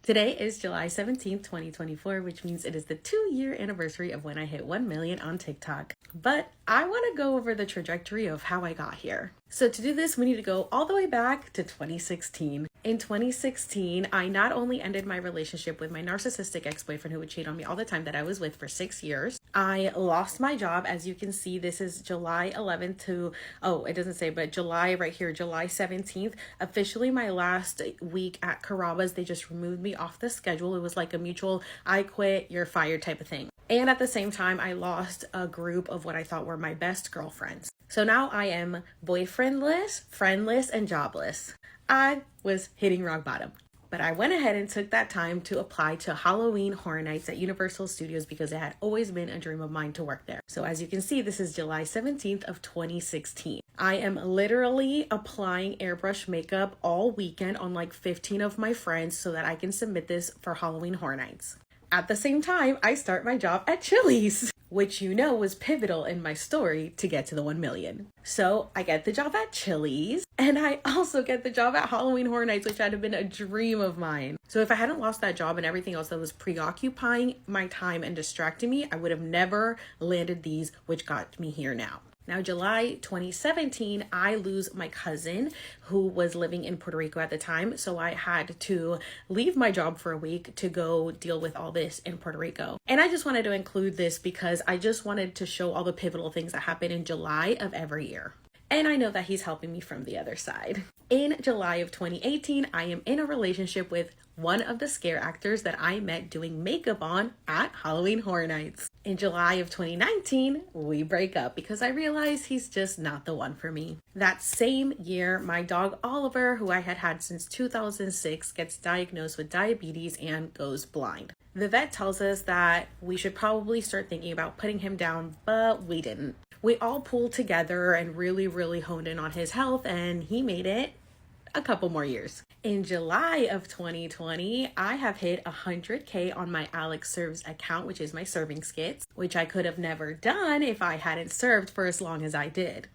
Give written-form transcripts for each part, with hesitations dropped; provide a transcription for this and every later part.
Today is July 17th, 2024, which means it is the 2-year anniversary of when I hit 1 million on TikTok. But I want to go over the trajectory of how I got here. So to do this, we need to go all the way back to 2016. In 2016, I not only ended my relationship with my narcissistic ex-boyfriend who would cheat on me all the time that I was with for 6 years. I lost my job. As you can see, this is July 11th to, it doesn't say, but July right here, July 17th. Officially my last week at Carrabba's, they just removed me off the schedule. It was like a mutual, I quit, you're fired type of thing. And at the same time, I lost a group of what I thought were my best girlfriends. So now I am boyfriendless, friendless, and jobless. I was hitting rock bottom. But I went ahead and took that time to apply to Halloween Horror Nights at Universal Studios because it had always been a dream of mine to work there. So as you can see, this is July 17th of 2016. I am literally applying airbrush makeup all weekend on like 15 of my friends so that I can submit this for Halloween Horror Nights. At the same time, I start my job at Chili's, which you know was pivotal in my story to get to the 1 million. So I get the job at Chili's and I also get the job at Halloween Horror Nights, which had been a dream of mine. So if I hadn't lost that job and everything else that was preoccupying my time and distracting me, I would have never landed these, which got me here now. Now, July 2017, I lose my cousin who was living in Puerto Rico at the time. So I had to leave my job for a week to go deal with all this in Puerto Rico. And I just wanted to include this because I just wanted to show all the pivotal things that happen in July of every year. And I know that he's helping me from the other side. In July of 2018, I am in a relationship with one of the scare actors that I met doing makeup on at Halloween Horror Nights. In July of 2019, we break up because I realized he's just not the one for me. That same year, my dog Oliver, who I had had since 2006, gets diagnosed with diabetes and goes blind. The vet tells us that we should probably start thinking about putting him down, but we didn't. We all pulled together and really honed in on his health, and he made it a couple more years. In July of 2020, I have hit 100K on my Alex Serves account, which is my serving skits, which I could have never done if I hadn't served for as long as I did.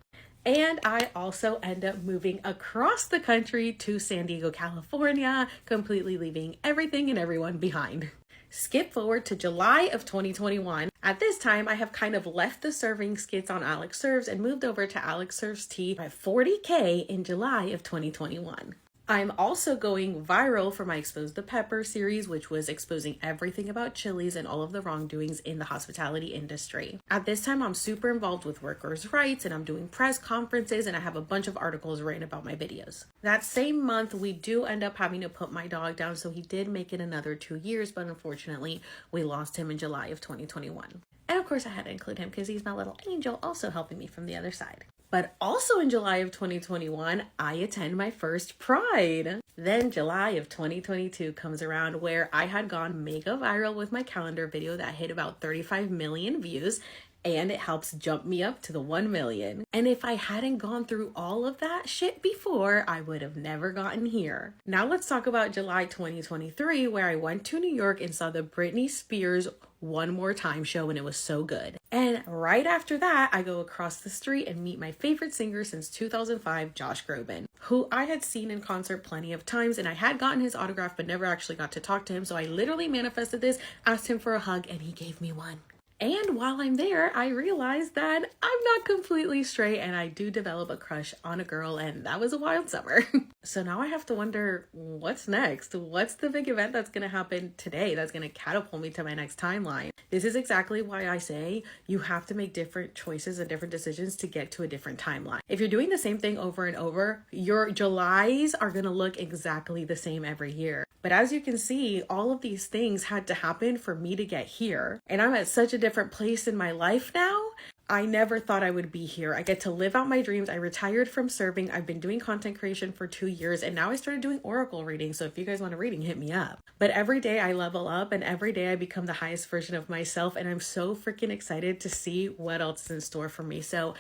And I also end up moving across the country to San Diego, California, completely leaving everything and everyone behind. Skip forward to July of 2021. At this time, I have kind of left the serving skits on Alex Serves and moved over to Alex Serves Tea at 40K in July of 2021. I'm also going viral for my Expose the Pepper series, which was exposing everything about Chili's and all of the wrongdoings in the hospitality industry. At this time, I'm super involved with workers' rights and I'm doing press conferences and I have a bunch of articles written about my videos. That same month, we do end up having to put my dog down, so he did make it another 2 years, but unfortunately, we lost him in July of 2021. And of course, I had to include him because he's my little angel, also helping me from the other side. But also in July of 2021, I attend my first Pride. Then July of 2022 comes around where I had gone mega viral with my calendar video that hit about 35 million views, and it helps jump me up to the 1 million. And if I hadn't gone through all of that shit before, I would have never gotten here. Now let's talk about July 2023, where I went to New York and saw the Britney Spears One More Time show, and it was so good. And right after that, I go across the street and meet my favorite singer since 2005, Josh Groban, who I had seen in concert plenty of times, and I had gotten his autograph but never actually got to talk to him. So I literally manifested this, asked him for a hug, and he gave me one. And while I'm there, I realized that I'm not completely straight and I do develop a crush on a girl, and that was a wild summer. So now I have to wonder, what's next? What's the big event that's going to happen today that's going to catapult me to my next timeline? This is exactly why I say you have to make different choices and different decisions to get to a different timeline. If you're doing the same thing over and over, your Julys are going to look exactly the same every year. But as you can see, all of these things had to happen for me to get here. And I'm at such a different place in my life now. I never thought I would be here. I get to live out my dreams. I retired from serving. I've been doing content creation for 2 years, and now I started doing oracle reading. So if you guys want a reading, hit me up. But every day I level up and every day I become the highest version of myself. And I'm so freaking excited to see what else is in store for me. So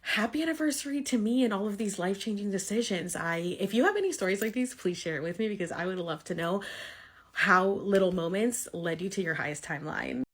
happy anniversary to me and all of these life-changing decisions. If you have any stories like these, please share it with me because I would love to know how little moments led you to your highest timeline.